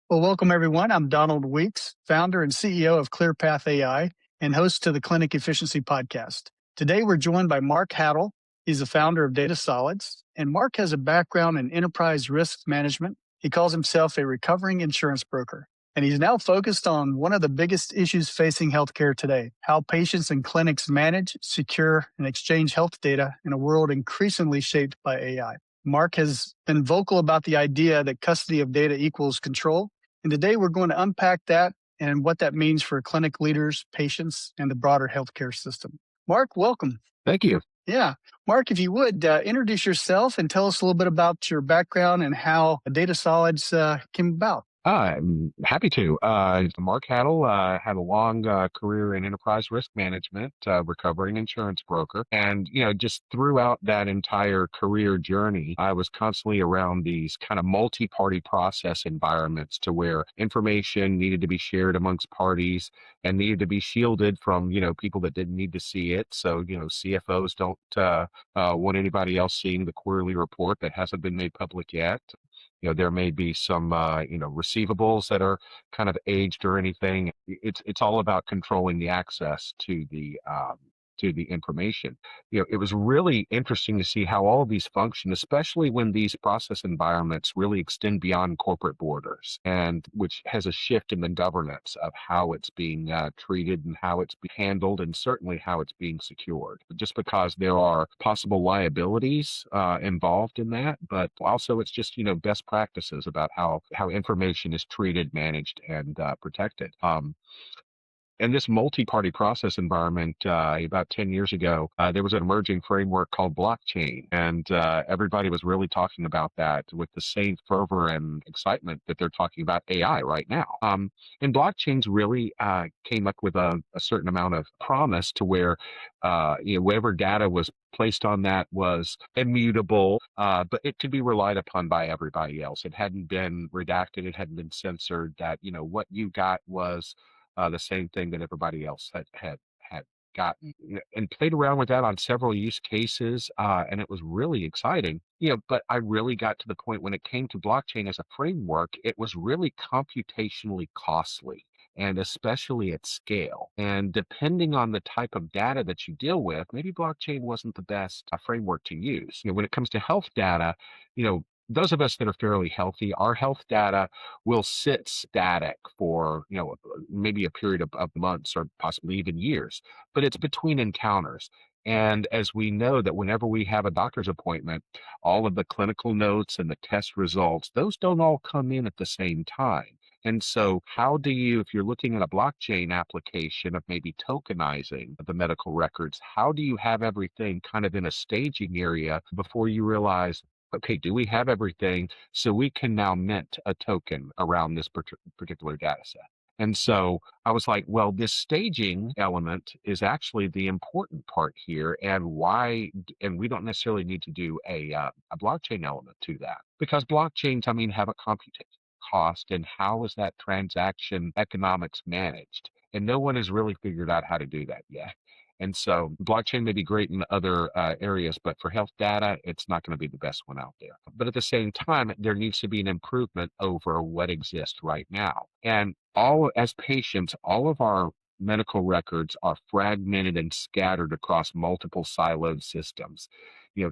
Well, welcome everyone. I'm Donald Weeks, founder and CEO of ClearPath AI and host to the Clinic Efficiency Podcast. Today, we're joined by Marc Haddle. He's the founder of Data Solids, and Marc has a background in enterprise risk management. He calls himself a recovering insurance broker, and he's now focused on one of the biggest issues facing healthcare today: how patients and clinics manage, secure, and exchange health data in a world increasingly shaped by AI. Marc has been vocal about the idea that custody of data equals control. And today we're going to unpack that and what that means for clinic leaders, patients, and the broader healthcare system. Marc, welcome. Thank you. Yeah. Marc, if you would introduce yourself and tell us a little bit about your background and how Data Solids came about. I'm happy to. Marc Haddle had a long career in enterprise risk management, recovering insurance broker. And, just throughout that entire career journey, I was constantly around these kind of multi-party process environments to where information needed to be shared amongst parties and needed to be shielded from, people that didn't need to see it. So, CFOs don't want anybody else seeing the quarterly report that hasn't been made public yet. There may be some, receivables that are kind of aged or anything. It's all about controlling the access to the information. It was really interesting to see how all of these function, especially when these process environments really extend beyond corporate borders, and which has a shift in the governance of how it's being treated and how it's being handled, and certainly how it's being secured. Just because there are possible liabilities involved in that, but also it's just best practices about how information is treated, managed, and protected. In this multi-party process environment, about 10 years ago, there was an emerging framework called blockchain, and everybody was really talking about that with the same fervor and excitement that they're talking about AI right now. And blockchains really came up with a certain amount of promise to where, whatever data was placed on that was immutable, but it could be relied upon by everybody else. It hadn't been redacted, it hadn't been censored. That what you got was the same thing that everybody else had gotten, and played around with that on several use cases, and it was really exciting. But I really got to the point when it came to blockchain as a framework, it was really computationally costly, and especially at scale. And depending on the type of data that you deal with, maybe blockchain wasn't the best framework to use. When it comes to health data, those of us that are fairly healthy, our health data will sit static for, maybe a period of months or possibly even years, but it's between encounters. And as we know that whenever we have a doctor's appointment, all of the clinical notes and the test results, those don't all come in at the same time. And so how do you, if you're looking at a blockchain application of maybe tokenizing the medical records, how do you have everything kind of in a staging area before you realize, okay, do we have everything so we can now mint a token around this particular data set? And so I was like, well, this staging element is actually the important part here. And why? And we don't necessarily need to do a blockchain element to that, because blockchains, have a computation cost, and how is that transaction economics managed? And no one has really figured out how to do that yet. And so blockchain may be great in other areas, but for health data, it's not going to be the best one out there. But at the same time, there needs to be an improvement over what exists right now. And as patients, all of our medical records are fragmented and scattered across multiple siloed systems,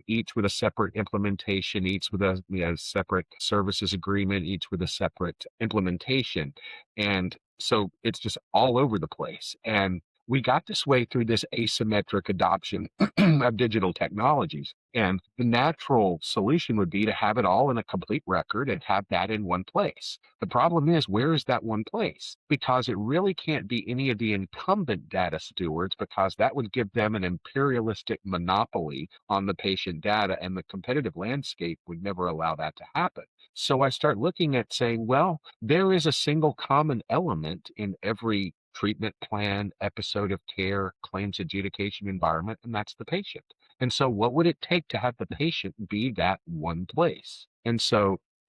each with a separate implementation, each with a separate services agreement, each with a separate implementation. And so it's just all over the place. And we got this way through this asymmetric adoption of digital technologies. And the natural solution would be to have it all in a complete record and have that in one place. The problem is, where is that one place? Because it really can't be any of the incumbent data stewards, because that would give them an imperialistic monopoly on the patient data, and the competitive landscape would never allow that to happen. So I start looking at saying, well, there is a single common element in every treatment plan, episode of care, claims adjudication environment, and that's the patient. And so what would it take to have the patient be that one place? And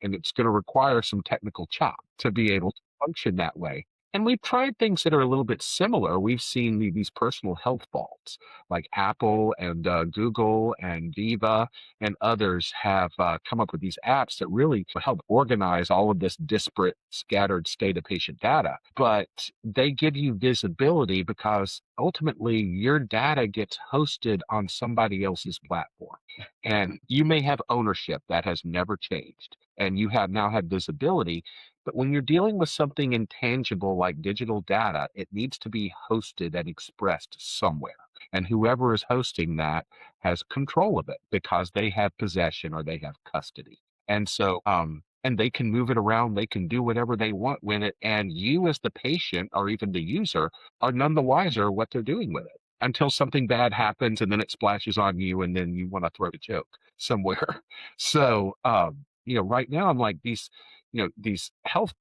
it's going to require some technical chop to be able to function that way. And we've tried things that are a little bit similar. We've seen these personal health vaults, like Apple and Google and Viva and others have come up with these apps that really help organize all of this disparate, scattered state of patient data. But they give you visibility because ultimately your data gets hosted on somebody else's platform. And you may have ownership that has never changed. And you have now had visibility, but when you're dealing with something intangible like digital data, it needs to be hosted and expressed somewhere. And whoever is hosting that has control of it because they have possession or they have custody. And so, and they can move it around, they can do whatever they want with it. And you, as the patient or even the user, are none the wiser what they're doing with it until something bad happens and then it splashes on you and then you want to throw a joke somewhere. So, right now I'm like these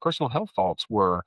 personal health faults were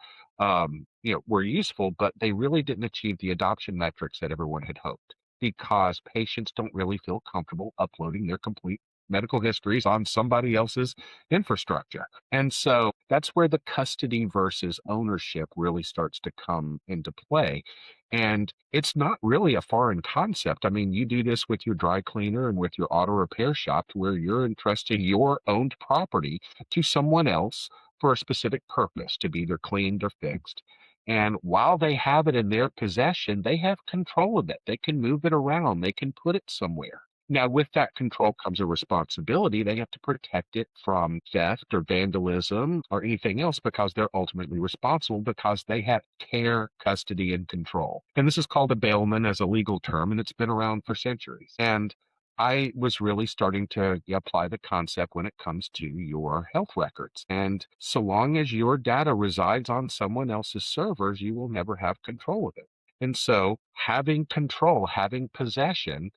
useful, but they really didn't achieve the adoption metrics that everyone had hoped because patients don't really feel comfortable uploading their complete medical histories on somebody else's infrastructure. And so that's where the custody versus ownership really starts to come into play. And it's not really a foreign concept. I mean, you do this with your dry cleaner and with your auto repair shop where you're entrusting your owned property to someone else for a specific purpose to be either cleaned or fixed. And while they have it in their possession, they have control of it. They can move it around, they can put it somewhere. Now, with that control comes a responsibility. They have to protect it from theft or vandalism or anything else because they're ultimately responsible because they have care, custody, and control. And this is called a bailment as a legal term, and it's been around for centuries. And I was really starting to apply the concept when it comes to your health records. And so long as your data resides on someone else's servers, you will never have control of it. And so having control, having possession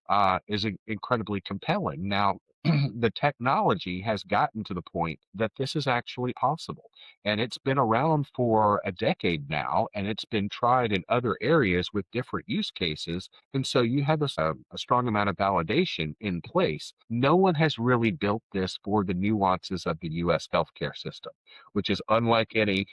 is incredibly compelling. Now, the technology has gotten to the point that this is actually possible. And it's been around for a decade now, and it's been tried in other areas with different use cases. And so you have a strong amount of validation in place. No one has really built this for the nuances of the US healthcare system, which is unlike any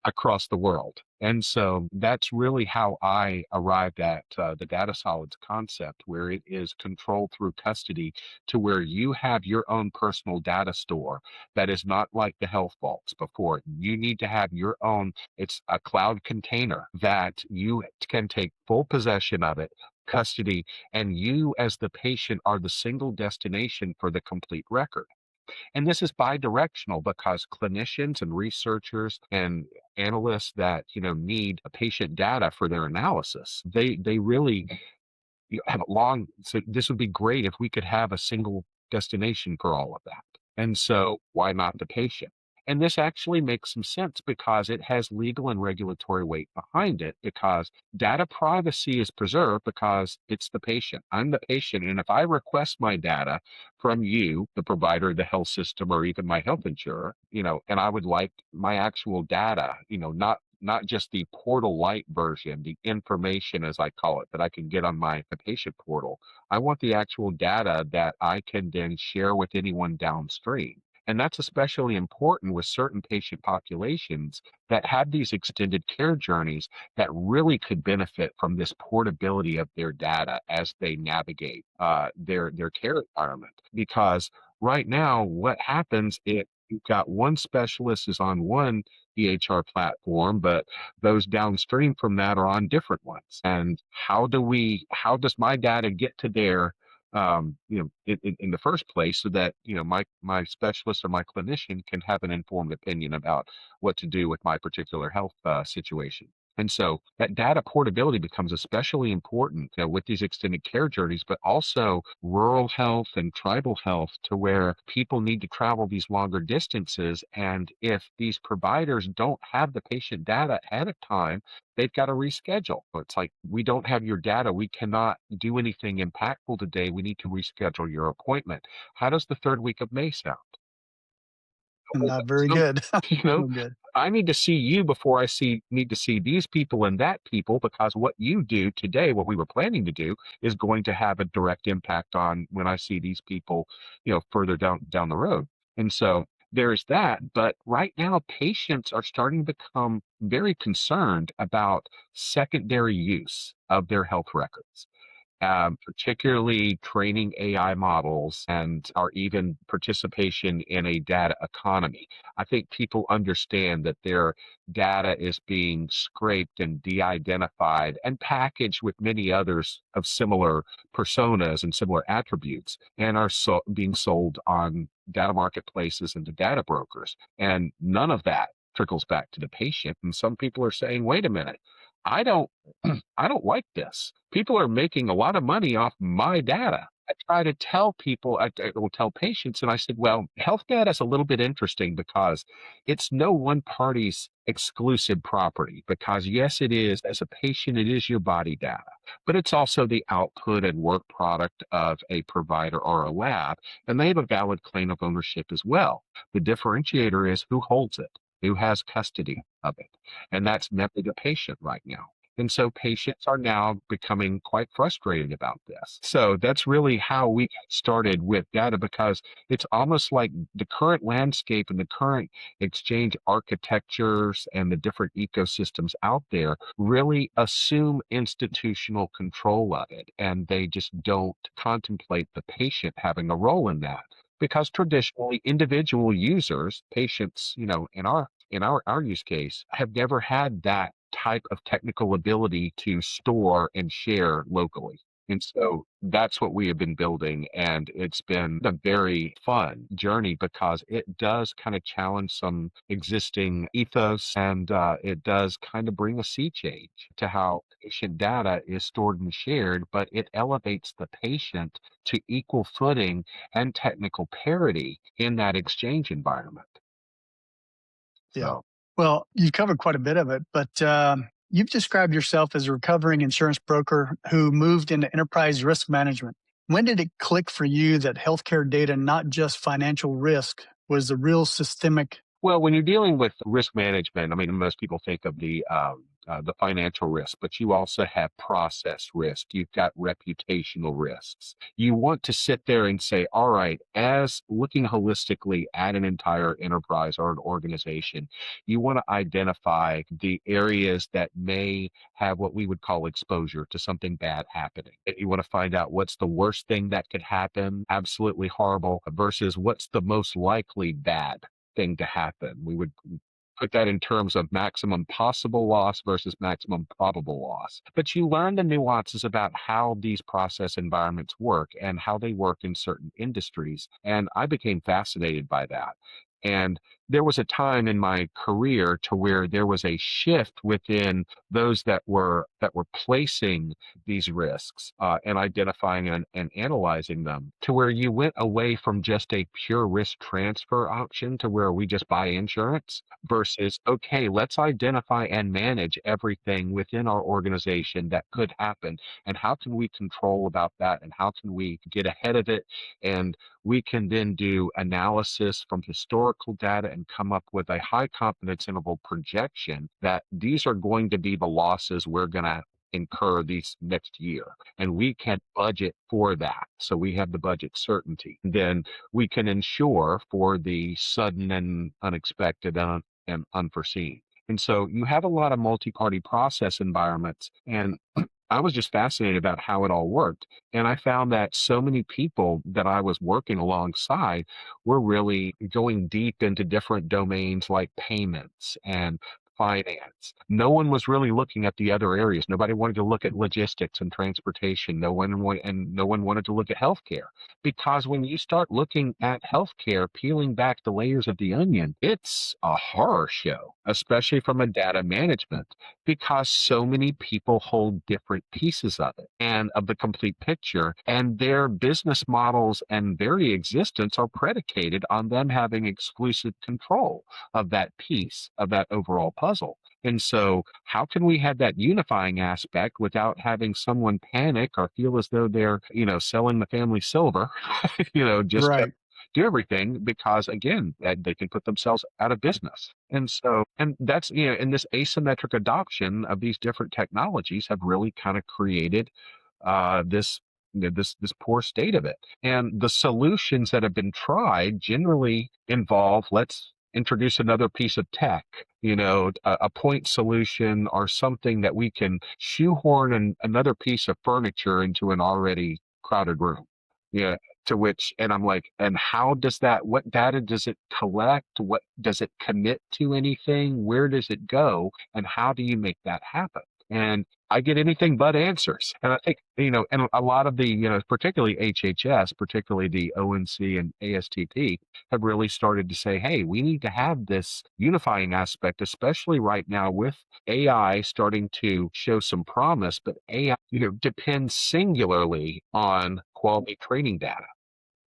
across the world. And so that's really how I arrived at the data solids concept, where it is controlled through custody to where you have your own personal data store that is not like the health vaults before. You need to have your own, it's a cloud container that you can take full possession of it, custody, and you as the patient are the single destination for the complete record. And this is bidirectional because clinicians and researchers and analysts that need a patient data for their analysis, they really have a long. So this would be great if we could have a single destination for all of that. And so why not the patient? And this actually makes some sense because it has legal and regulatory weight behind it because data privacy is preserved because it's the patient. I'm the patient. And if I request my data from you, the provider, the health system, or even my health insurer, and I would like my actual data, not just the portal light version, the information as I call it, that I can get on the patient portal. I want the actual data that I can then share with anyone downstream. And that's especially important with certain patient populations that have these extended care journeys that really could benefit from this portability of their data as they navigate their care environment. Because right now, what happens is you've got one specialist is on one EHR platform, but those downstream from that are on different ones. And how does my data get to their in the first place so that my specialist or my clinician can have an informed opinion about what to do with my particular health situation. And so that data portability becomes especially important with these extended care journeys, but also rural health and tribal health to where people need to travel these longer distances. And if these providers don't have the patient data ahead of time, they've got to reschedule. It's like, we don't have your data. We cannot do anything impactful today. We need to reschedule your appointment. How does the third week of May sound? Not very Some, good. you know, No good. I need to see you before need to see these people and that people because what you do today, what we were planning to do, is going to have a direct impact on when I see these people, further down the road. And so there's that. But right now, patients are starting to become very concerned about secondary use of their health records, particularly training AI models and or even participation in a data economy. I think people understand that their data is being scraped and de-identified and packaged with many others of similar personas and similar attributes and are being sold on data marketplaces and to data brokers. And none of that trickles back to the patient. And some people are saying, wait a minute, I don't I don't like this. People are making a lot of money off my data. I try to tell people, I will tell patients, and I said, well, health data is a little bit interesting because it's no one party's exclusive property. Because, yes, it is, as a patient, it is your body data, but it's also the output and work product of a provider or a lab, and they have a valid claim of ownership as well. The differentiator is who holds it, who has custody of it. And that's mainly the patient right now. And so patients are now becoming quite frustrated about this. So that's really how we got started with data, because it's almost like the current landscape and the current exchange architectures and the different ecosystems out there really assume institutional control of it. And they just don't contemplate the patient having a role in that. Because traditionally, individual users, patients, in our use case, have never had that type of technical ability to store and share locally. And so that's what we have been building. And it's been a very fun journey because it does kind of challenge some existing ethos, and it does kind of bring a sea change to how patient data is stored and shared, but it elevates the patient to equal footing and technical parity in that exchange environment. Yeah. So, Well, you've covered quite a bit of it, but you've described yourself as a recovering insurance broker who moved into enterprise risk management. When did it click for you that healthcare data, not just financial risk, was the real systemic? well, when you're dealing with risk management, I mean, most people think of the financial risk, but you also have process risk. You've got reputational risks. You want to sit there and say, all right, as looking holistically at an entire enterprise or an organization, you want to identify the areas that may have what we would call exposure to something bad happening. You want to find out what's the worst thing that could happen, absolutely horrible, versus what's the most likely bad thing to happen. We would put that in terms of maximum possible loss versus maximum probable loss. But you learn the nuances about how these process environments work and how they work in certain industries. And I became fascinated by that. And there was a time in my career to where there was a shift within those that were placing these risks and identifying and analyzing them, to where you went away from just a pure risk transfer option to where we just buy insurance versus, okay, let's identify and manage everything within our organization that could happen. And how can we control about that? And how can we get ahead of it? And we can then do analysis from historical data and come up with a high confidence interval projection that these are going to be the losses we're going to incur these next year. And we can budget for that. So we have the budget certainty. Then we can insure for the sudden and unexpected and unforeseen. And so you have a lot of multi-party process environments. And I was just fascinated about how it all worked. And I found that so many people that I was working alongside were really going deep into different domains like payments and finance. No one was really looking at the other areas. Nobody wanted to look at logistics and transportation. No one wanted to look at healthcare. Because when you start looking at healthcare, peeling back the layers of the onion, it's a horror show, especially from a data management, because so many people hold different pieces of it and of the complete picture, and their business models and very existence are predicated on them having exclusive control of that piece of that overall puzzle. And so, how can we have that unifying aspect without having someone panic or feel as though they're, selling the family silver, just to Right. do everything, because again, that they can put themselves out of business. And so, and that's, and this asymmetric adoption of these different technologies have really kind of created this this poor state of it. And the solutions that have been tried generally involve, let's introduce another piece of tech, a point solution or something that we can shoehorn another piece of furniture into an already crowded room. Yeah. To which, and I'm like, and how does that, what data does it collect? What does it commit to anything? Where does it go? And how do you make that happen? And I get anything but answers. And I think, and a lot of the, particularly HHS, particularly the ONC and ASTP, have really started to say, hey, we need to have this unifying aspect, especially right now with AI starting to show some promise, but AI, depends singularly on quality training data.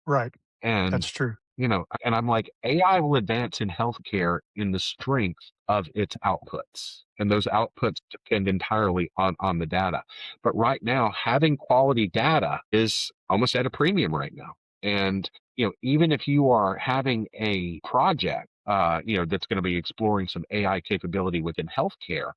Right. And, That's true. and I'm like, AI will advance in healthcare in the strength of its outputs. And those outputs depend entirely on the data. But right now, having quality data is almost at a premium right now. And, even if you are having a project, that's going to be exploring some AI capability within healthcare,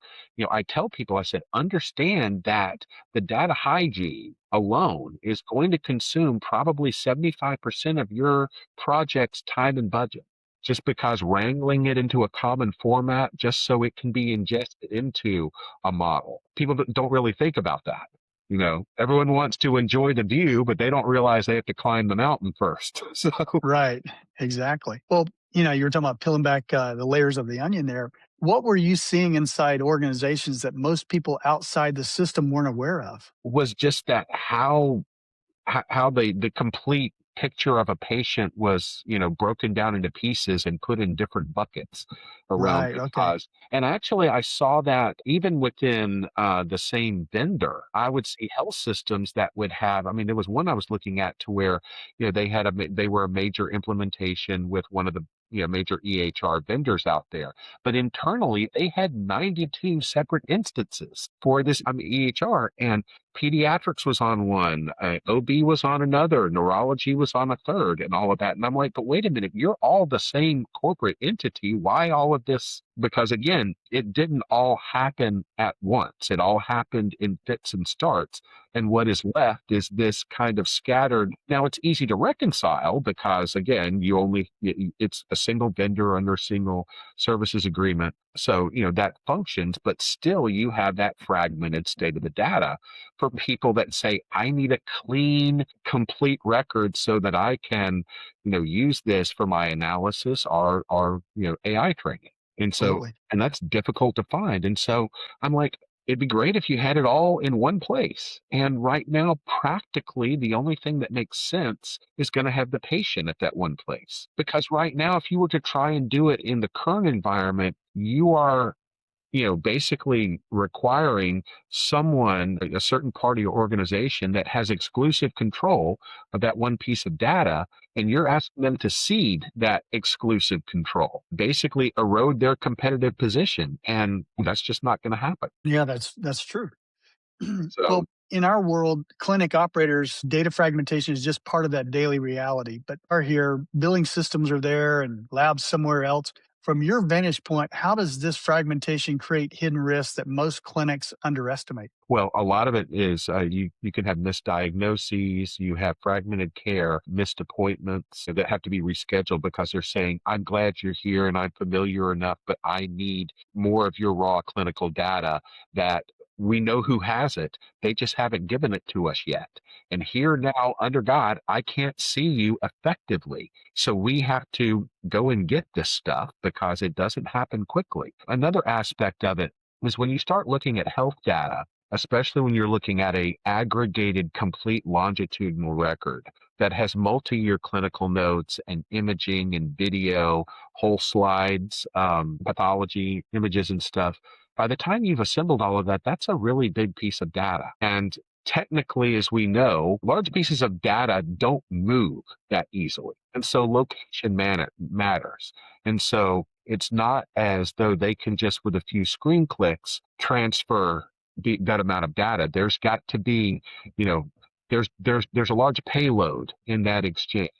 I tell people, I said, understand that the data hygiene alone is going to consume probably 75% of your project's time and budget, just because wrangling it into a common format just so it can be ingested into a model. People don't really think about that. Everyone wants to enjoy the view, but they don't realize they have to climb the mountain first. So, Right. Exactly. Well, you were talking about peeling back the layers of the onion there. What were you seeing inside organizations that most people outside the system weren't aware of? was just that how the complete picture of a patient was, broken down into pieces and put in different buckets around Right. the Okay. cause. And actually, I saw that even within the same vendor, I would see health systems that would have. I mean, there was one I was looking at to where, they were a major implementation with one of the major EHR vendors out there, but internally they had 92 separate instances for this EHR, and pediatrics was on one, OB was on another, neurology was on a third, and all of that. And I'm like, but wait a minute, you're all the same corporate entity. Why all of this? Because again, it didn't all happen at once. It all happened in fits and starts. And what is left is this kind of scattered. Now it's easy to reconcile because again, it's a single vendor under a single services agreement. So, that functions, but still you have that fragmented state of the data for people that say, I need a clean, complete record so that I can, use this for my analysis or AI training. And so, Absolutely. and that's difficult to find. And so I'm like, it'd be great if you had it all in one place. And right now, practically the only thing that makes sense is going to have the patient at that one place. Because right now, if you were to try and do it in the current environment, you are basically requiring someone, a certain party or organization that has exclusive control of that one piece of data, and you're asking them to cede that exclusive control, basically erode their competitive position. And that's just not going to happen. Yeah, that's true. So, Well, in our world, clinic operators, data fragmentation is just part of that daily reality. But are here, billing systems are there and labs somewhere else. From your vantage point, how does this fragmentation create hidden risks that most clinics underestimate? well, a lot of it is you can have misdiagnoses, you have fragmented care, missed appointments that have to be rescheduled because they're saying, I'm glad you're here and I'm familiar enough, but I need more of your raw clinical data that we know who has it. They just haven't given it to us yet. And here now, under God, I can't see you effectively. So we have to go and get this stuff because it doesn't happen quickly. Another aspect of it is when you start looking at health data, especially when you're looking at a aggregated complete longitudinal record that has multi-year clinical notes and imaging and video, whole slides, pathology images and stuff. By the time you've assembled all of that, that's a really big piece of data. And technically, as we know, large pieces of data don't move that easily. And so location matters. And so it's not as though they can just with a few screen clicks transfer that amount of data. There's got to be, you know, there's a large payload in that exchange.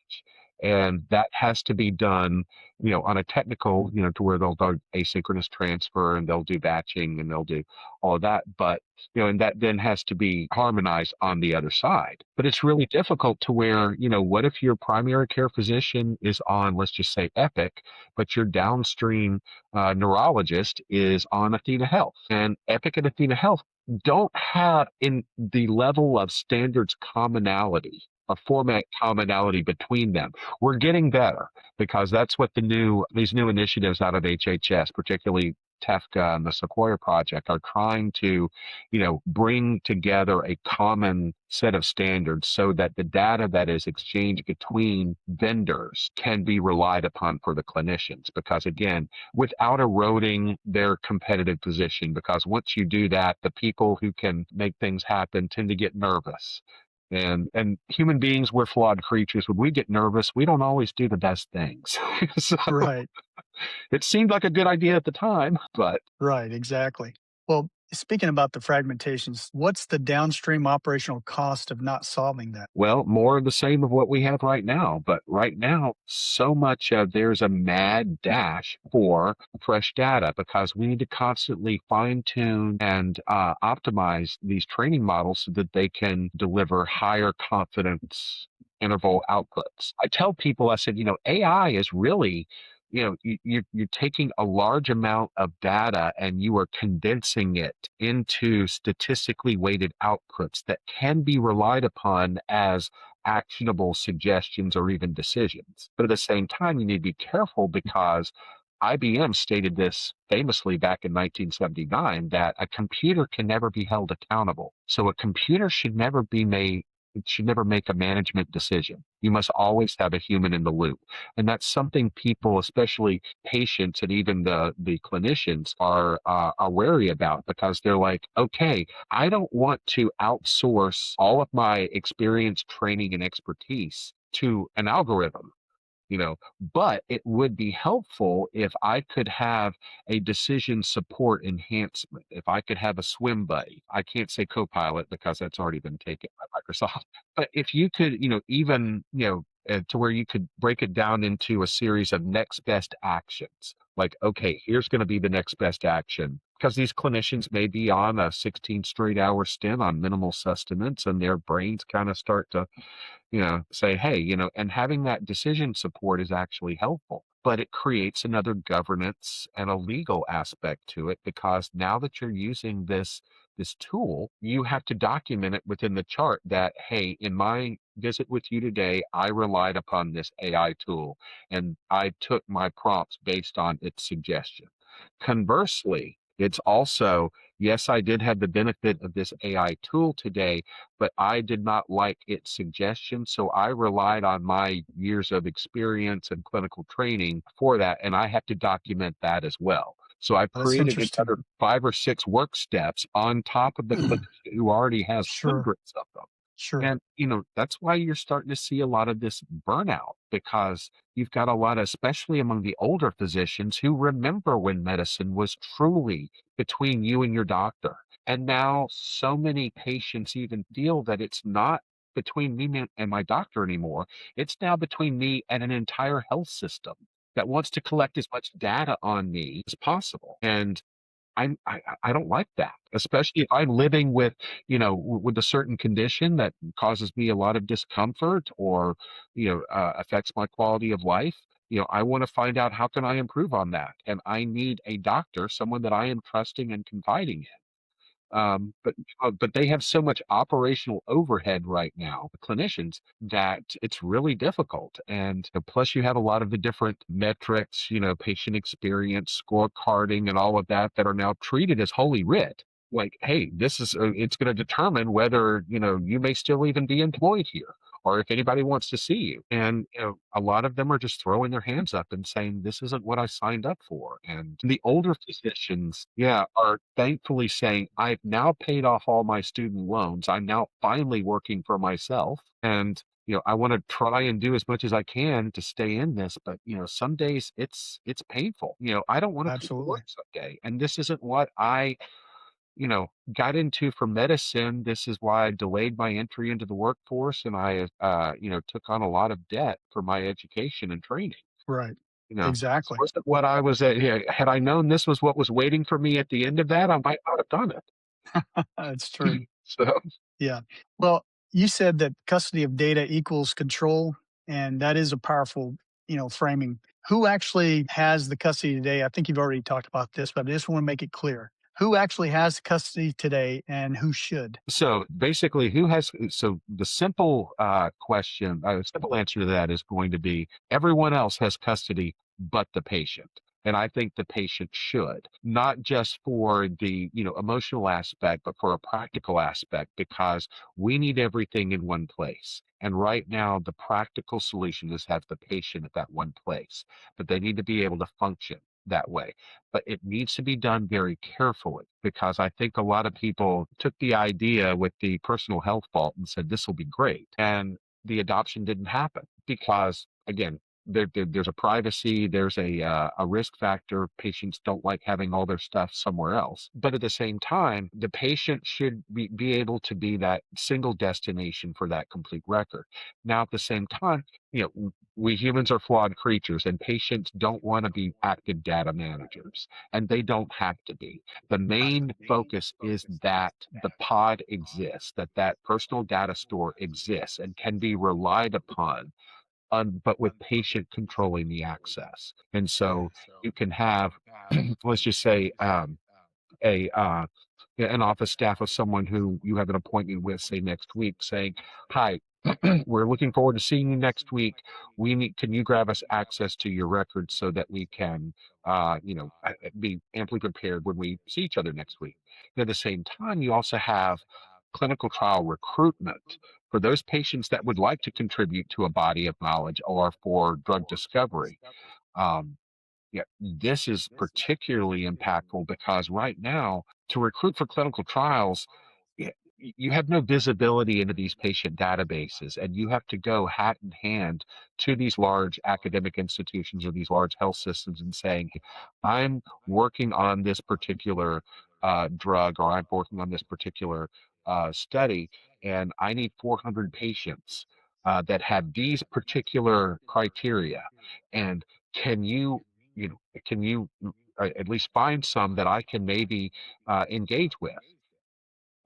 And that has to be done, on a technical, to where they'll do asynchronous transfer and they'll do batching and they'll do all of that. But, and that then has to be harmonized on the other side. But it's really difficult to where, what if your primary care physician is on, let's just say Epic, but your downstream neurologist is on Athena Health, and Epic and Athena Health don't have in the level of standards commonality, a format commonality between them. We're getting better because that's what these new initiatives out of HHS, particularly TEFCA and the Sequoia Project, are trying to, bring together a common set of standards so that the data that is exchanged between vendors can be relied upon for the clinicians. Because again, without eroding their competitive position, because once you do that, the people who can make things happen tend to get nervous. And human beings, we're flawed creatures. When we get nervous, we don't always do the best things. So Right. it seemed like a good idea at the time, but Right, exactly. Well, speaking about the fragmentations, what's the downstream operational cost of not solving that? well, more of the same of what we have right now. But right now, so much of there's a mad dash for fresh data because we need to constantly fine tune and optimize these training models so that they can deliver higher confidence interval outputs. I tell people, I said, AI is really, you're taking a large amount of data and you are condensing it into statistically weighted outputs that can be relied upon as actionable suggestions or even decisions. But at the same time, you need to be careful because IBM stated this famously back in 1979 that a computer can never be held accountable. So a computer should never be made it should never make a management decision. You must always have a human in the loop. And that's something people, especially patients and even the clinicians, are wary about because they're like, okay, I don't want to outsource all of my experience, training, and expertise to an algorithm. But it would be helpful if I could have a decision support enhancement, if I could have a swim buddy. I can't say Copilot because that's already been taken by Microsoft. But if you could, even, to where you could break it down into a series of next best actions. Like, okay, here's going to be the next best action. Because these clinicians may be on a 16 straight hour stint on minimal sustenance and their brains kind of start to say, hey, and having that decision support is actually helpful. But it creates another governance and a legal aspect to it because now that you're using this tool, you have to document it within the chart that, hey, in my visit with you today, I relied upon this AI tool and I took my prompts based on its suggestion. Conversely, it's also, yes, I did have the benefit of this AI tool today, but I did not like its suggestions. So I relied on my years of experience and clinical training for that. And I have to document that as well. So I've That's created interesting. another 5 or 6 work steps on top of the clinician who already has Sure, hundreds of them. sure. And, that's why you're starting to see a lot of this burnout because you've got a lot of, especially among the older physicians who remember when medicine was truly between you and your doctor. And now so many patients even feel that it's not between me and my doctor anymore. It's now between me and an entire health system that wants to collect as much data on me as possible. And I don't like that, especially if I'm living with, with a certain condition that causes me a lot of discomfort or, affects my quality of life. I want to find out how can I improve on that, and I need a doctor, someone that I am trusting and confiding in. But they have so much operational overhead right now, the clinicians, that it's really difficult. And plus, you have a lot of the different metrics, patient experience, scorecarding, and all of that that are now treated as holy writ. Like, hey, this is it's going to determine whether you may still even be employed here, or if anybody wants to see you. And a lot of them are just throwing their hands up and saying, this isn't what I signed up for. And the older physicians, yeah, are thankfully saying, I've now paid off all my student loans. I'm now finally working for myself. And I want to try and do as much as I can to stay in this, but some days it's painful. I don't want to come to work Absolutely. someday. And this isn't what I got into for medicine. This is why I delayed my entry into the workforce, and I, took on a lot of debt for my education and training. Right. This Exactly. wasn't what I was at. Yeah, had I known this was what was waiting for me at the end of that, I might not have done That's true. it. So, Yeah. Well, you said that custody of data equals control, and that is a powerful, framing. Who actually has the custody today? I think you've already talked about this, but I just want to make it clear. Who actually has custody today and who should? so basically, so the simple answer to that is going to be everyone else has custody but the patient. And I think the patient should, not just for the, emotional aspect, but for a practical aspect, because we need everything in one place. And right now, the practical solution is have the patient at that one place, but they need to be able to function that way. But it needs to be done very carefully because I think a lot of people took the idea with the personal health vault and said, this will be great. And the adoption didn't happen because, again, there's a privacy, there's a risk factor. Patients don't like having all their stuff somewhere else. But at the same time, the patient should be able to be that single destination for that complete record. Now, at the same time, we humans are flawed creatures, and patients don't want to be active data managers, and they don't have to be. The main focus is that the pod exists, that personal data store exists and can be relied upon, but with patient controlling the access. And so you can have, let's just say, a an office staff of someone who you have an appointment with, say next week, saying, "Hi, we're looking forward to seeing you next week. Can you grab us access to your records so that we can, be amply prepared when we see each other next week." And at the same time, you also have clinical trial recruitment for those patients that would like to contribute to a body of knowledge or for drug discovery. Um, yeah, this is particularly impactful because right now, to recruit for clinical trials, you have no visibility into these patient databases, and you have to go hat in hand to these large academic institutions or these large health systems and saying, I'm working on this particular drug, or I'm working on this particular study, and I need 400 patients that have these particular criteria. And can you at least find some that I can maybe engage with?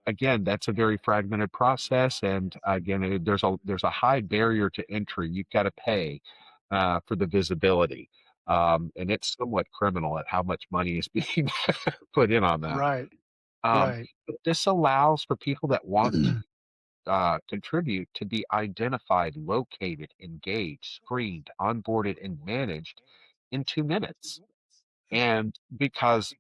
Again, that's a very fragmented process, and again, there's a high barrier to entry. You've got to pay for the visibility, and it's somewhat criminal at how much money is being put in on that. Right. Um, Right. but this allows for people that want to contribute to be identified, located, engaged, screened, onboarded, and managed in 2 minutes. And because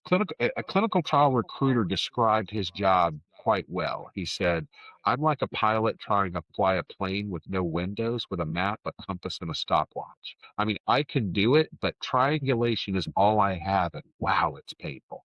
a clinical trial recruiter described his job quite well. He said, I'm like a pilot trying to fly a plane with no windows, with a map, a compass, and a stopwatch. I mean, I can do it, but triangulation is all I have. And wow, it's painful.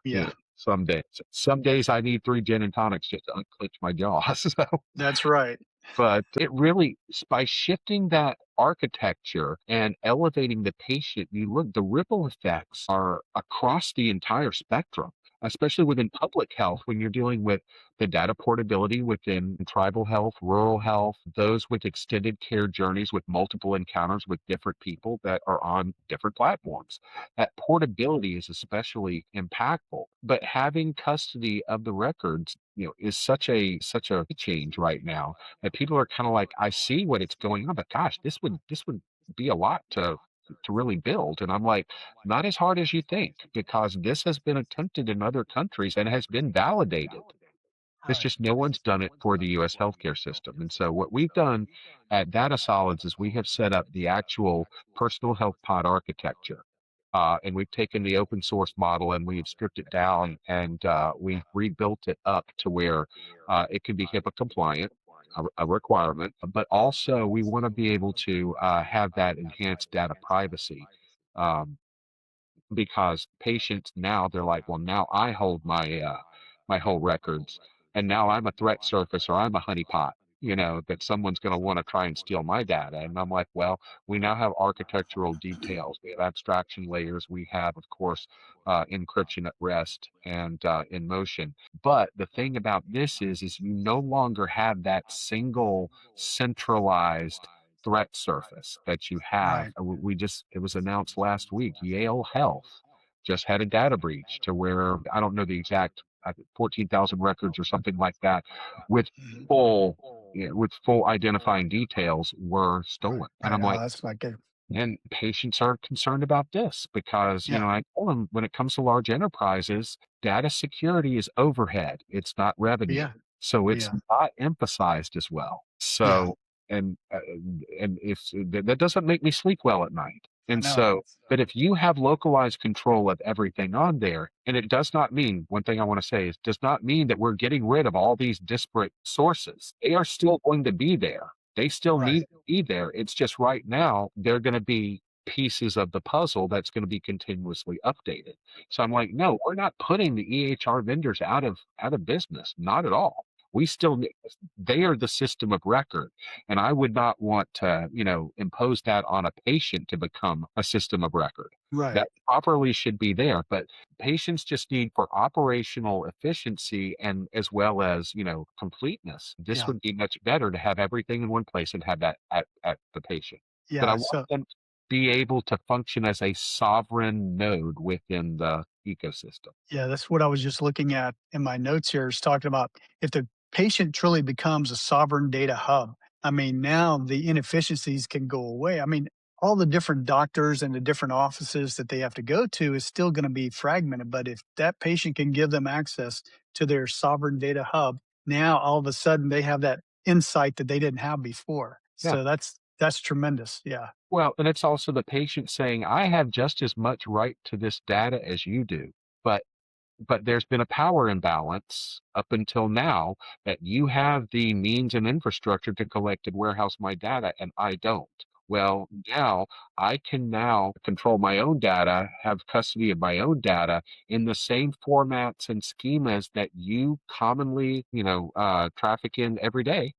Yeah. Some days. Some days I need 3 gin and tonics just to unclench my jaw. So That's right. but it really, by shifting that architecture and elevating the patient, the ripple effects are across the entire spectrum, especially within public health when you're dealing with the data portability within tribal health, rural health, those with extended care journeys with multiple encounters with different people that are on different platforms. That portability is especially impactful, but having custody of the records, is such a change right now that people are kind of like, I see what it's going on, but gosh, this would be a lot to really build. And I'm like, not as hard as you think, because this has been attempted in other countries and has been validated. It's Right. just no one's done it for the US healthcare system. And so what we've done at Data Solids is we have set up the actual personal health pod architecture. And we've taken the open source model and we've stripped it down, and we've rebuilt it up to where it can be HIPAA compliant, a requirement, but also we want to be able to have that enhanced data privacy. Um, because patients now, they're like, well, now I hold my whole records, and now I'm a threat surface or I'm a honeypot. that someone's going to want to try and steal my data. And I'm like, well, we now have architectural details. We have abstraction layers. We have, of course, encryption at rest and in motion. But the thing about this is you no longer have that single centralized threat surface that you have. Right. It was announced last week, Yale Health just had a data breach to where I don't know the exact 14,000 records or something like that with Mhm. full with full identifying details were stolen. And Right. I'm Oh, like, that's not good. and patients are concerned about this because, Yeah. I told them when it comes to large enterprises, data security is overhead. It's not revenue. Yeah. So it's Yeah. not emphasized as well. Yeah. So, and, uh, and if that doesn't make me sleep well at night. I And know. so, but if you have localized control of everything on there, and it does not mean, one thing I want to say is, does not mean that we're getting rid of all these disparate sources. They are still going to be there. They still Right. need to be there. It's just right now they're going to be pieces of the puzzle that's going to be continuously updated. So I'm like, no, we're not putting the EHR vendors out of business. Not at all. We still they are the system of record. And I would not want to, impose that on a patient to become a system of record. Right. That properly should be there. But patients just need for operational efficiency and as well as, completeness. This Yeah. would be much better to have everything in one place and have that at the patient. But I Yeah. want So, them to be able to function as a sovereign node within the ecosystem. yeah, that's what I was just looking at in my notes here is talking about if the patient truly becomes a sovereign data hub. I mean, now the inefficiencies can go away. I mean, all the different doctors and the different offices that they have to go to is still going to be fragmented. But if that patient can give them access to their sovereign data hub, now all of a sudden they have that insight that they didn't have before. Yeah. So that's tremendous. Yeah. Well, and it's also the patient saying, I have just as much right to this data as you do. But there's been a power imbalance up until now that you have the means and infrastructure to collect and warehouse my data and I don't. Well, now I can now control my own data, have custody of my own data in the same formats and schemas that you commonly, traffic in every day.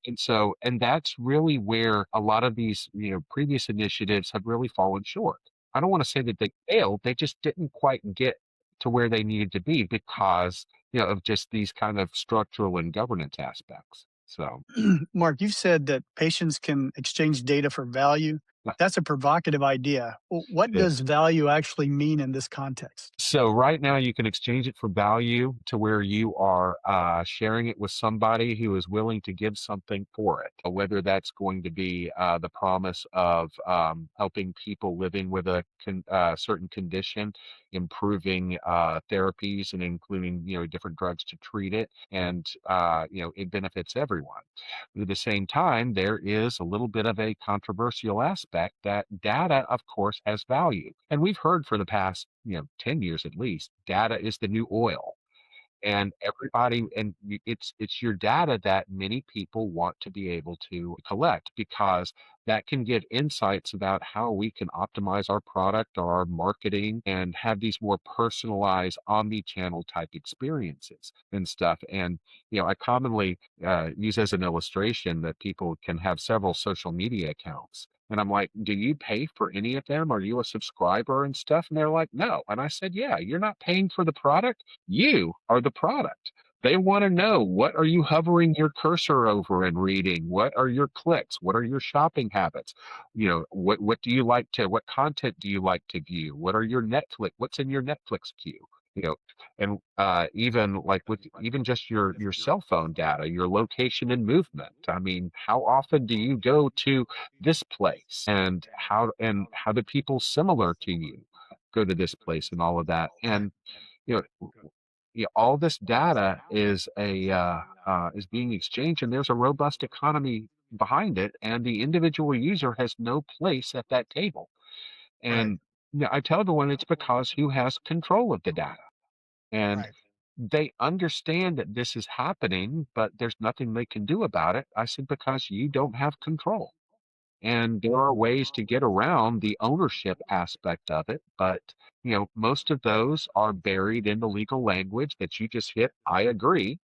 And that's really where a lot of these, previous initiatives have really fallen short. I don't want to say that they failed, they just didn't quite get to where they needed to be because of just these kind of structural and governance aspects. So Mark, you've said that patients can exchange data for value. That's a provocative idea. What it does value actually mean in this context? So right now you can exchange it for value to where you are sharing it with somebody who is willing to give something for it, whether that's going to be the promise of helping people living with a certain condition, improving therapies and including, different drugs to treat it. And, it benefits everyone. At the same time, there is a little bit of a controversial aspect that data, of course, has value. And we've heard for the past, 10 years at least, data is the new oil. And it's your data that many people want to be able to collect because that can give insights about how we can optimize our product or our marketing and have these more personalized omni-channel type experiences and stuff. And I commonly use as an illustration that people can have several social media accounts. And I'm like, do you pay for any of them? Are you a subscriber and stuff? And they're like, no. And I said, yeah, you're not paying for the product. You are the product. They want to know, what are you hovering your cursor over and reading? What are your clicks? What are your shopping habits? What do you like to, what content do you like to view? What are your Netflix? What's in your Netflix queue? You know, and even like with even just your cell phone data, your location and movement. I mean, how often do you go to this place, and how do people similar to you go to this place and all of that? Right. And you know, all this data is being exchanged, and there's a robust economy behind it, and the individual user has no place at that table. Right. And I tell everyone it's because who has control of the data, and Right. they understand that this is happening, but there's nothing they can do about it. I said, because you don't have control. And there are ways to get around the ownership aspect of it, but most of those are buried in the legal language that you just hit, I agree,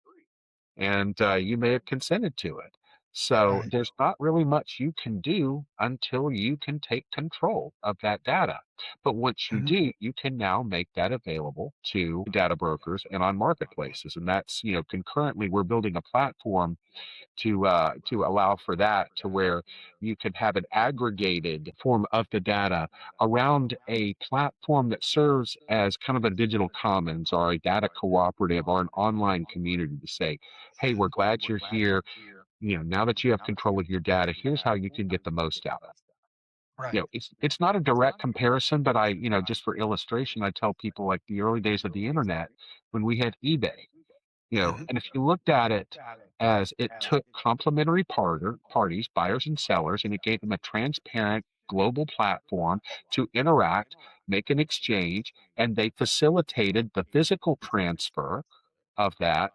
and you may have consented to it. So Right. there's not really much you can do until you can take control of that data. But once you Mhm. do, you can now make that available to data brokers and on marketplaces. And that's, concurrently we're building a platform to allow for that, to where you could have an aggregated form of the data around a platform that serves as kind of a digital commons or a data cooperative or an online community to say, hey, we're glad you're here. Now that you have control of your data, here's how you can get the most out of it. Right. It's not a direct comparison, but just for illustration, I tell people like the early days of the internet when we had eBay. Mhm. And if you looked at it as it took complementary parties, buyers and sellers, and it gave them a transparent global platform to interact, make an exchange, and they facilitated the physical transfer of that,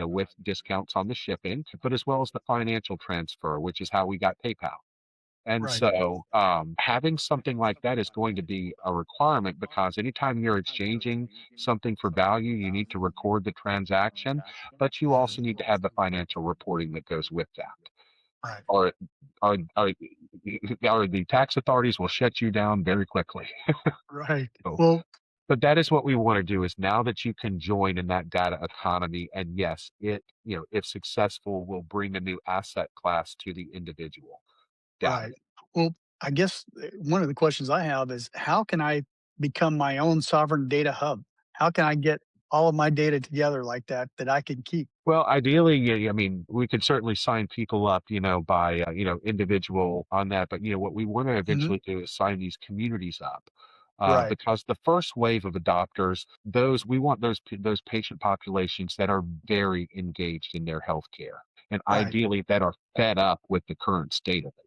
with discounts on the shipping, but as well as the financial transfer, which is how we got PayPal. And Right. so, having something like that is going to be a requirement because anytime you're exchanging something for value, you need to record the transaction, but you Mhm. also need to have the financial reporting that goes with that. Right. Or, or, or the tax authorities will shut you down very quickly. Right. So, Well, but that is what we want to do is now that you can join in that data economy, and yes, if successful, will bring a new asset class to the individual data. right. Well, I guess one of the questions I have is how can I become my own sovereign data hub? How can I get all of my data together like that that I can keep? Well, ideally, yeah, I mean, we could certainly sign people up, by, individual on that. But, what we want to Mhm. eventually do is sign these communities up. Right. Because the first wave of adopters, we want those patient populations that are very engaged in their healthcare, and Right. ideally that are fed up with the current state of it.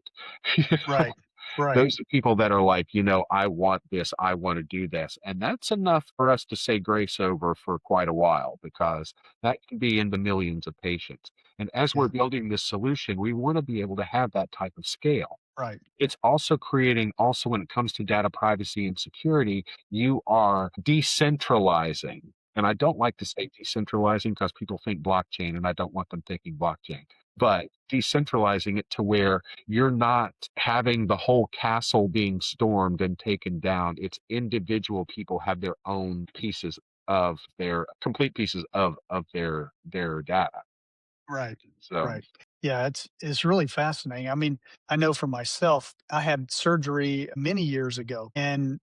Right. Right. Those are people that are like, I want this, I want to do this. And that's enough for us to say grace over for quite a while because that can be in the millions of patients. And as we're Yeah. building this solution, we want to be able to have that type of scale. Right. It's also creating, also when it comes to data privacy and security, you are decentralizing. And I don't like to say decentralizing because people think blockchain, and I don't want them thinking blockchain, but decentralizing it to where you're not having the whole castle being stormed and taken down. It's individual people have their own pieces of their complete pieces of their data. Right. So Right. Yeah, it's really fascinating. I mean, I know for myself, I had surgery many years ago and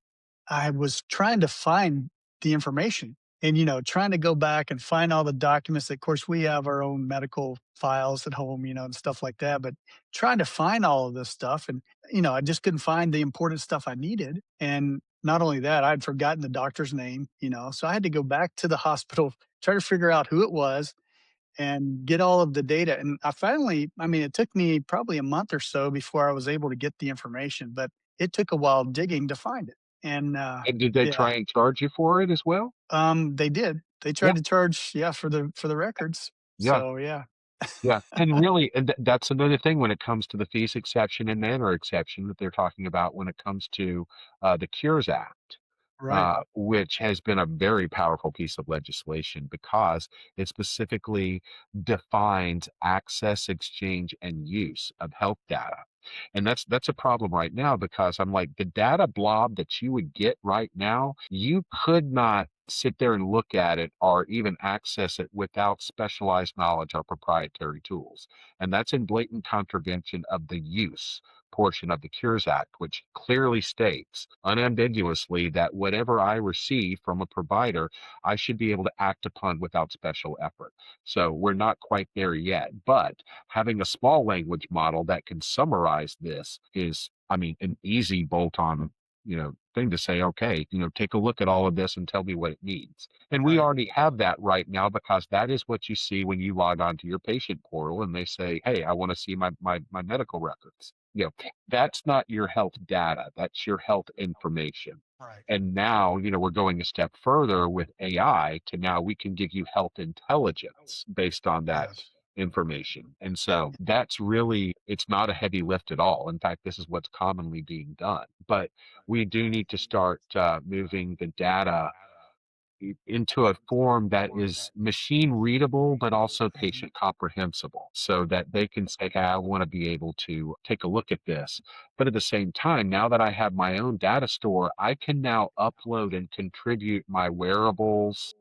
I was trying to find the information and trying to go back and find all the documents that, of course, we have our own medical files at home, and stuff like that, but trying to find all of this stuff and I just couldn't find the important stuff I needed. And not only that, I'd forgotten the doctor's name, so I had to go back to the hospital, try to figure out who it was and get all of the data. And I mean, it took me probably a month or so before I was able to get the information, but it took a while digging to find it. And and did they yeah, try and charge you for it as well? they did. They Yeah. tried to charge, yeah, for the records. Yeah. So yeah, Yeah, and really, and that's another thing when it comes to the fees exception and manner exception that they're talking about when it comes to the Cures Act, right, which has been a very powerful piece of legislation because it specifically defines access, exchange, and use of health data. And that's a problem right now because I'm like the data blob that you would get right now, you could not sit there and look at it or even access it without specialized knowledge or proprietary tools. And that's in blatant contravention of the use portion of the Cures Act, which clearly states unambiguously that whatever I receive from a provider, I should be able to act upon without special effort. So we're not quite there yet, but having a small language model that can summarize this is, I mean, an easy bolt-on, thing to say, okay, take a look at all of this and tell me what it means. And we right, already have that right now because that is what you see when you log on to your patient portal and they say, hey, I want to see my medical records. That's not your health data, that's your health information. right. And now, we're going a step further with AI to now we can give you health intelligence based on that Yes, information. And so that's really, it's not a heavy lift at all. In fact, this is what's commonly being done. But we do need to start moving the data, into a form that is machine readable, but also patient comprehensible so that they can say, hey, I want to be able to take a look at this. But at the same time, now that I have my own data store, I can now upload and contribute my wearables,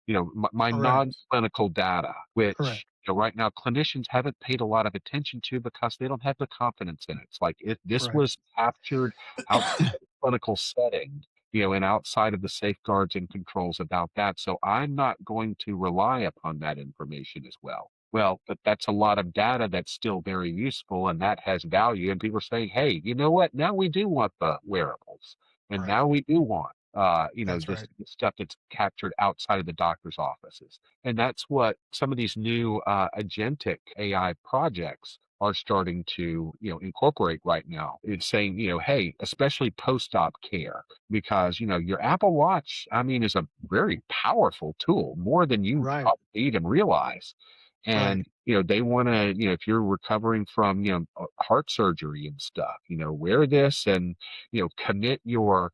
my Correct. non-clinical data, Correct. which right now clinicians haven't paid a lot of attention to because they don't have the confidence in it. It's like this Correct. was captured outside of the clinical setting, and outside of the safeguards and controls about that. So I'm not going to rely upon that information as well. Well, but that's a lot of data that's still very useful and that has value. And people are saying, hey, you know what? Now we do want the wearables. And Right. now we do want That's this right. stuff that's captured outside of the doctor's offices. And that's what some of these new agentic AI projects are starting to, incorporate right now. It's saying, hey, especially post-op care, because, your Apple Watch, I mean, is a very powerful tool, more than you Right. probably even realize. Right. And, they want to, if you're recovering from, heart surgery and stuff, wear this and, commit your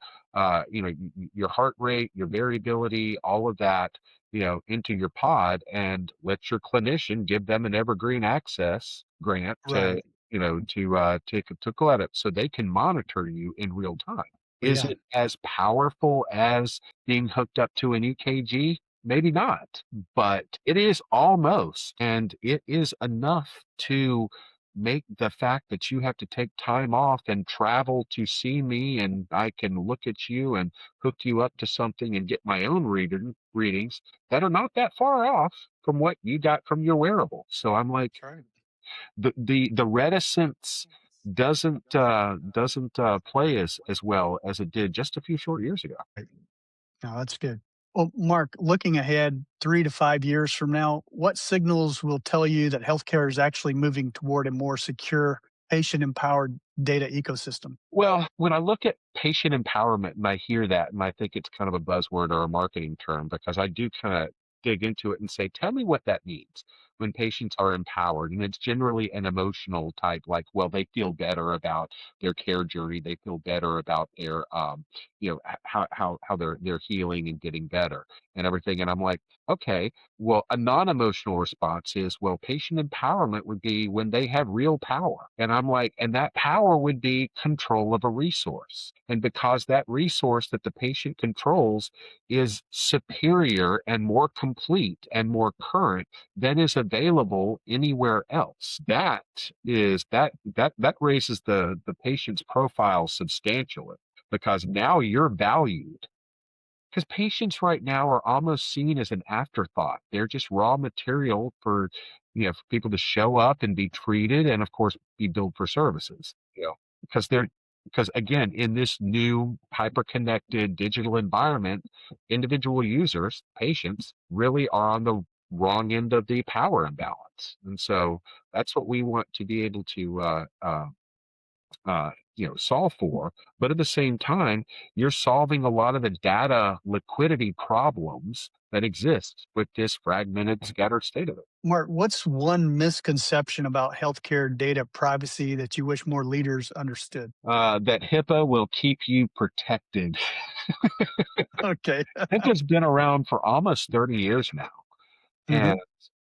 your heart rate, your variability, all of that, into your pod and let your clinician give them an evergreen access grant to, Right. to go at it so they can monitor you in real time. Well, Is yeah. it as powerful as being hooked up to an EKG? Maybe not, but it is almost, and it is enough to make the fact that you have to take time off and travel to see me and I can look at you and hook you up to something and get my own readings that are not that far off from what you got from your wearable. So I'm like, That's right. the reticence doesn't play as well as it did just a few short years ago. Right. No, that's good. Well, Mark, looking ahead 3 to 5 years from now, what signals will tell you that healthcare is actually moving toward a more secure, patient empowered data ecosystem? Well, when I look at patient empowerment and I hear that, and I think it's kind of a buzzword or a marketing term because I do kind of dig into it and say, tell me what that means when patients are empowered. And it's generally an emotional type, like, well, they feel better about their care journey. They feel better about their, how they're healing and getting better and everything. And I'm like, okay, well, a non-emotional response is, well, patient empowerment would be when they have real power. And I'm like, and that power would be control of a resource. And because that resource that the patient controls is superior and more complete and more current than is available anywhere else. That raises the patient's profile substantially because now you're valued because patients right now are almost seen as an afterthought. They're just raw material for, for people to show up and be treated, and of course, be billed for services. Because because again, in this new hyper-connected digital environment, individual users, patients, really are on the wrong end of the power imbalance, and so that's what we want to be able to solve for. But at the same time, you're solving a lot of the data liquidity problems that exist with this fragmented, scattered state of it. Mark, what's one misconception about healthcare data privacy that you wish more leaders understood? That HIPAA will keep you protected. Okay. HIPAA's been around for almost 30 years now. And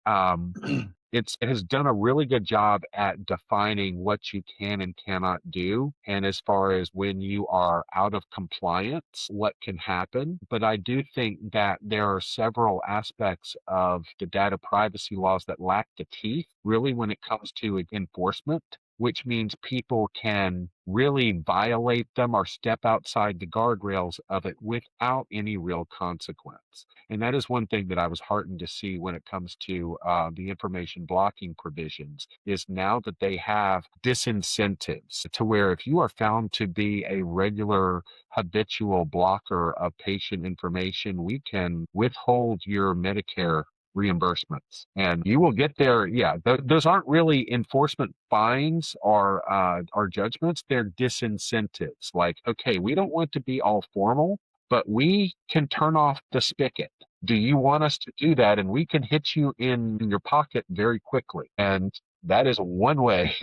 Hmm. um, it has done a really good job at defining what you can and cannot do. And as far as when you are out of compliance, what can happen. But I do think that there are several aspects of the data privacy laws that lack the teeth, really, when it comes to enforcement, which means people can really violate them or step outside the guardrails of it without any real consequence. And that is one thing that I was heartened to see when it comes to the information blocking provisions is now that they have disincentives to where if you are found to be a regular habitual blocker of patient information, we can withhold your Medicare reimbursements and you will get there. Yeah, those aren't really enforcement fines or judgments. They're disincentives. Like, okay, we don't want to be all formal, but we can turn off the spigot. Do you want us to do that? And we can hit you in your pocket very quickly. And that is one way.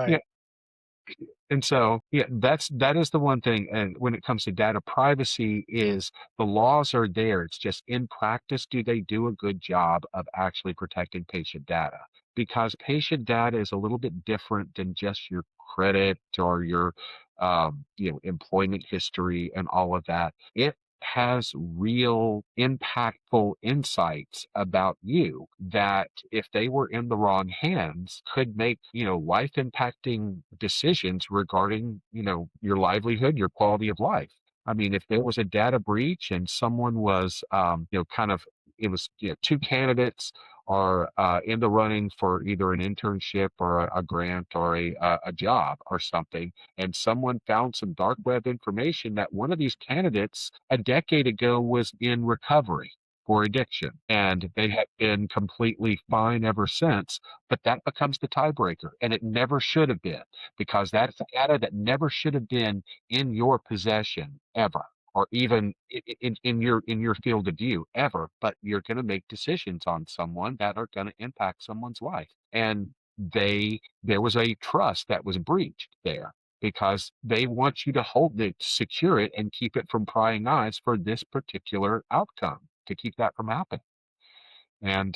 Yeah, Right. And so, yeah, that is the one thing. And when it comes to data privacy, is the laws are there. It's just in practice, do they do a good job of actually protecting patient data? Because patient data is a little bit different than just your credit or your employment history and all of that. It has real impactful insights about you that, if they were in the wrong hands, could make, life impacting decisions regarding, your livelihood, your quality of life. I mean, if there was a data breach and someone was, it was, two candidates are in the running for either an internship or a grant or a job or something, and someone found some dark web information that one of these candidates a decade ago was in recovery for addiction, and they have been completely fine ever since. But that becomes the tiebreaker, and it never should have been, because that's data that never should have been in your possession ever, or even in your field of view ever. But you're going to make decisions on someone that are going to impact someone's life, and there was a trust that was breached there, because they want you to hold it, secure it, and keep it from prying eyes for this particular outcome, to keep that from happening. And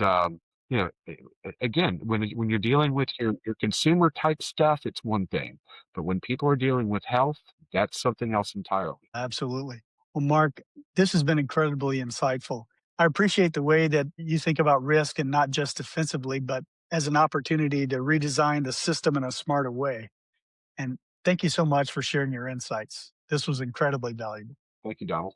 again, when you're dealing with your consumer type stuff, it's one thing, but when people are dealing with health, that's something else entirely. Absolutely. Well, Mark, this has been incredibly insightful. I appreciate the way that you think about risk and not just defensively, but as an opportunity to redesign the system in a smarter way. And thank you so much for sharing your insights. This was incredibly valuable. Thank you, Donald.